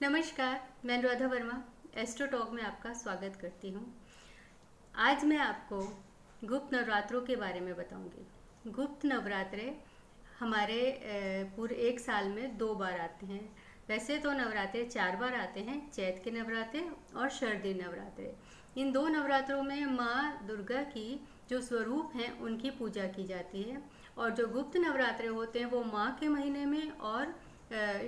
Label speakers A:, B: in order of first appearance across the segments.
A: नमस्कार, मैं Anuradha Verma astro talk में आपका स्वागत करती हूँ। आज मैं आपको गुप्त नवरात्रों के बारे में बताऊंगी। गुप्त नवरात्रे हमारे पूरे एक साल में 2 बार आते हैं। वैसे तो नवरात्रे 4 बार आते हैं, चैत के नवरात्रे और शरदी नवरात्रे। इन 2 नवरात्रों में माँ दुर्गा की जो स्वरूप हैं उनकी पूजा की जाती है। और जो गुप्त नवरात्रे होते हैं वो माघ के महीने में और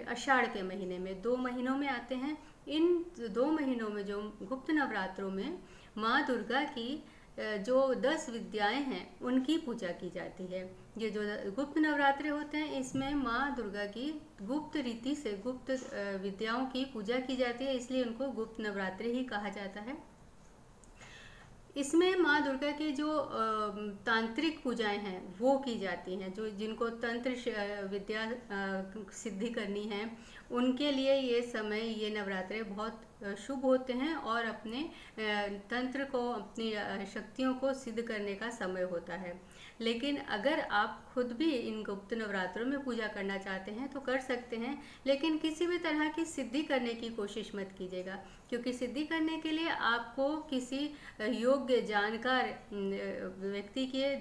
A: आषाढ़ के महीने में 2 महीनों में आते हैं। इन 2 महीनों में जो गुप्त नवरात्रों में माँ दुर्गा की जो 10 विद्याएं हैं उनकी पूजा की जाती है। ये जो गुप्त नवरात्रे होते हैं इसमें माँ दुर्गा की गुप्त रीति से गुप्त विद्याओं की पूजा की जाती है, इसलिए उनको गुप्त नवरात्रे ही कहा जाता है। इसमें माँ दुर्गा की जो तांत्रिक पूजाएं हैं वो की जाती हैं। जो जिनको तंत्र विद्या सिद्धि करनी है उनके लिए ये समय, ये नवरात्रे बहुत शुभ होते हैं और अपने तंत्र को, अपनी शक्तियों को सिद्ध करने का समय होता है। लेकिन अगर आप खुद भी इन गुप्त नवरात्रों में पूजा करना चाहते हैं तो कर सकते हैं, लेकिन किसी भी तरह की सिद्धि करने की कोशिश मत कीजिएगा, क्योंकि सिद्धि करने के लिए आपको किसी योग्य जानकार व्यक्ति के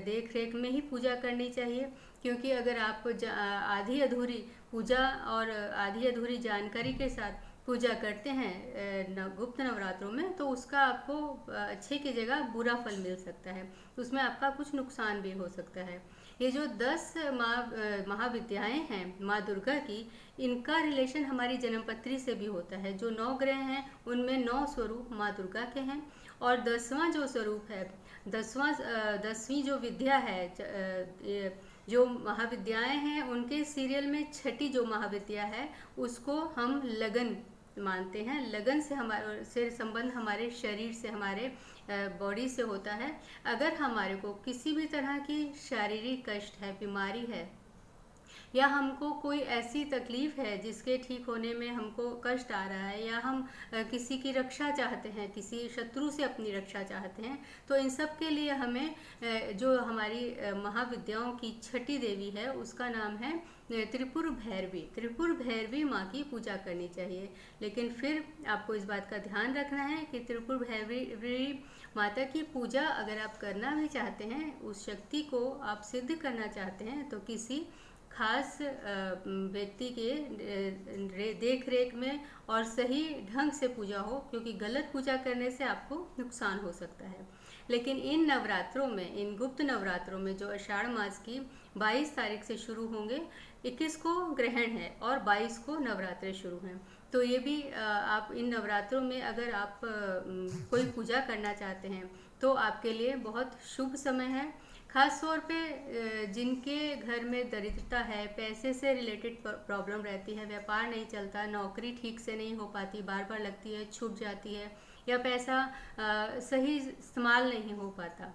A: देख रेख में ही पूजा करनी चाहिए। क्योंकि अगर आप आधी अधूरी पूजा और आधी अधूरी जानकारी के साथ पूजा करते हैं गुप्त नवरात्रों में, तो उसका आपको अच्छे की जगह बुरा फल मिल सकता है, उसमें आपका कुछ नुकसान भी हो सकता है। ये जो 10 महाविद्याएं हैं माँ दुर्गा की, इनका रिलेशन हमारी जन्मपत्री से भी होता है। जो 9 ग्रह हैं उनमें 9 स्वरूप माँ दुर्गा के हैं और 10वां जो स्वरूप है, 10वीं जो विद्या है, जो महाविद्याएं हैं उनके सीरियल में छठी जो महाविद्या है उसको हम लगन मानते हैं। लगन से हमारे से संबंध हमारे शरीर से, हमारे बॉडी से होता है। अगर हमारे को किसी भी तरह की शारीरिक कष्ट है, बीमारी है, या हमको कोई ऐसी तकलीफ है जिसके ठीक होने में हमको कष्ट आ रहा है, या हम किसी की रक्षा चाहते हैं, किसी शत्रु से अपनी रक्षा चाहते हैं, तो इन सब के लिए हमें जो हमारी महाविद्याओं की छठी देवी है उसका नाम है त्रिपुर भैरवी। त्रिपुर भैरवी माँ की पूजा करनी चाहिए। लेकिन फिर आपको इस बात का ध्यान रखना है कि त्रिपुर भैरवी माता की पूजा अगर आप करना भी चाहते हैं, उस शक्ति को आप सिद्ध करना चाहते हैं, तो किसी खास व्यक्ति के देख रेख में और सही ढंग से पूजा हो, क्योंकि गलत पूजा करने से आपको नुकसान हो सकता है। लेकिन इन नवरात्रों में, इन गुप्त नवरात्रों में जो आषाढ़ मास की 22 तारीख से शुरू होंगे, 21 को ग्रहण है और 22 को नवरात्रे शुरू हैं, तो ये भी आप इन नवरात्रों में अगर आप कोई पूजा करना चाहते हैं तो आपके लिए बहुत शुभ समय है। खास तौर पे जिनके घर में दरिद्रता है, पैसे से रिलेटेड प्रॉब्लम रहती है, व्यापार नहीं चलता, नौकरी ठीक से नहीं हो पाती, बार बार लगती है, छूट जाती है, या पैसा सही इस्तेमाल नहीं हो पाता,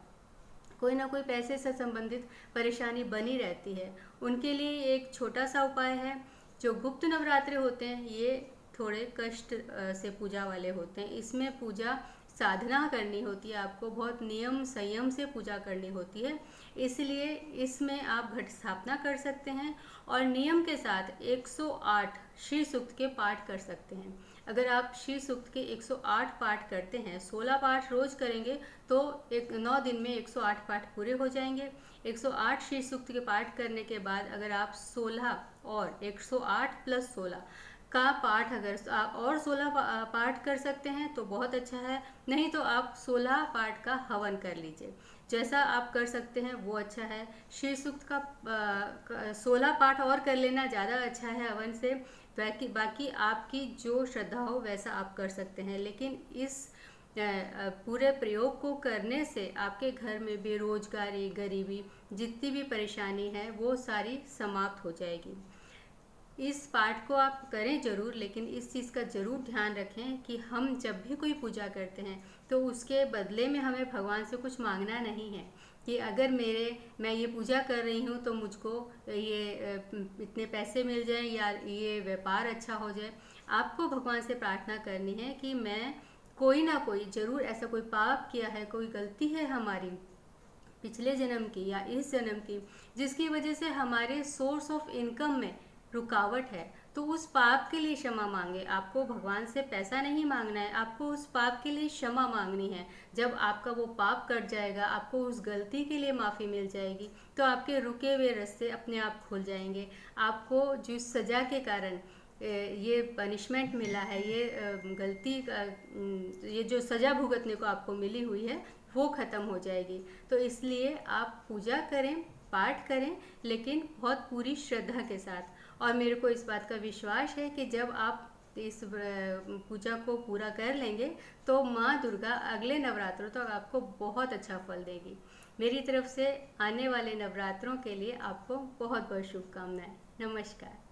A: कोई ना कोई पैसे से संबंधित परेशानी बनी रहती है, उनके लिए एक छोटा सा उपाय है। जो गुप्त नवरात्रे होते हैं ये थोड़े कष्ट से पूजा वाले होते हैं। इसमें पूजा साधना करनी होती है, आपको बहुत नियम संयम से पूजा करनी होती है, इसलिए इसमें आप घट स्थापना कर सकते हैं और नियम के साथ 108 श्री सूक्त के पाठ कर सकते हैं। अगर आप श्री सूक्त के 108 पाठ करते हैं, 16 पाठ रोज करेंगे तो 9 दिन में 108 पाठ पूरे हो जाएंगे। 108 श्री सूक्त के पाठ करने के बाद अगर आप 16 और 108 प्लस 16 का पाठ अगर आप और 16 पाठ कर सकते हैं तो बहुत अच्छा है, नहीं तो आप 16 पाठ का हवन कर लीजिए, जैसा आप कर सकते हैं वो अच्छा है। श्री सूक्त का 16 पाठ और कर लेना ज़्यादा अच्छा है हवन से। बाकी आपकी जो श्रद्धा हो वैसा आप कर सकते हैं, लेकिन इस पूरे प्रयोग को करने से आपके घर में बेरोजगारी, गरीबी, जितनी भी परेशानी है वो सारी समाप्त हो जाएगी। इस पाठ को आप करें ज़रूर, लेकिन इस चीज़ का ज़रूर ध्यान रखें कि हम जब भी कोई पूजा करते हैं तो उसके बदले में हमें भगवान से कुछ मांगना नहीं है कि अगर मैं ये पूजा कर रही हूँ तो मुझको ये इतने पैसे मिल जाएं या ये व्यापार अच्छा हो जाए। आपको भगवान से प्रार्थना करनी है कि मैं कोई ना कोई ज़रूर ऐसा कोई पाप किया है, कोई गलती है हमारी पिछले जन्म की या इस जन्म की, जिसकी वजह से हमारे सोर्स ऑफ इनकम में रुकावट है, तो उस पाप के लिए क्षमा मांगे। आपको भगवान से पैसा नहीं मांगना है, आपको उस पाप के लिए क्षमा मांगनी है। जब आपका वो पाप कट जाएगा, आपको उस गलती के लिए माफ़ी मिल जाएगी, तो आपके रुके हुए रास्ते अपने आप खुल जाएंगे। आपको जो सज़ा के कारण ये पनिशमेंट मिला है, ये गलती का ये जो सज़ा भुगतने को आपको मिली हुई है, वो ख़त्म हो जाएगी। तो इसलिए आप पूजा करें, पाठ करें, लेकिन बहुत पूरी श्रद्धा के साथ। और मेरे को इस बात का विश्वास है कि जब आप इस पूजा को पूरा कर लेंगे, तो माँ दुर्गा अगले नवरात्रों तक आपको बहुत अच्छा फल देगी। मेरी तरफ से आने वाले नवरात्रों के लिए आपको बहुत बहुत शुभकामनाएं। नमस्कार।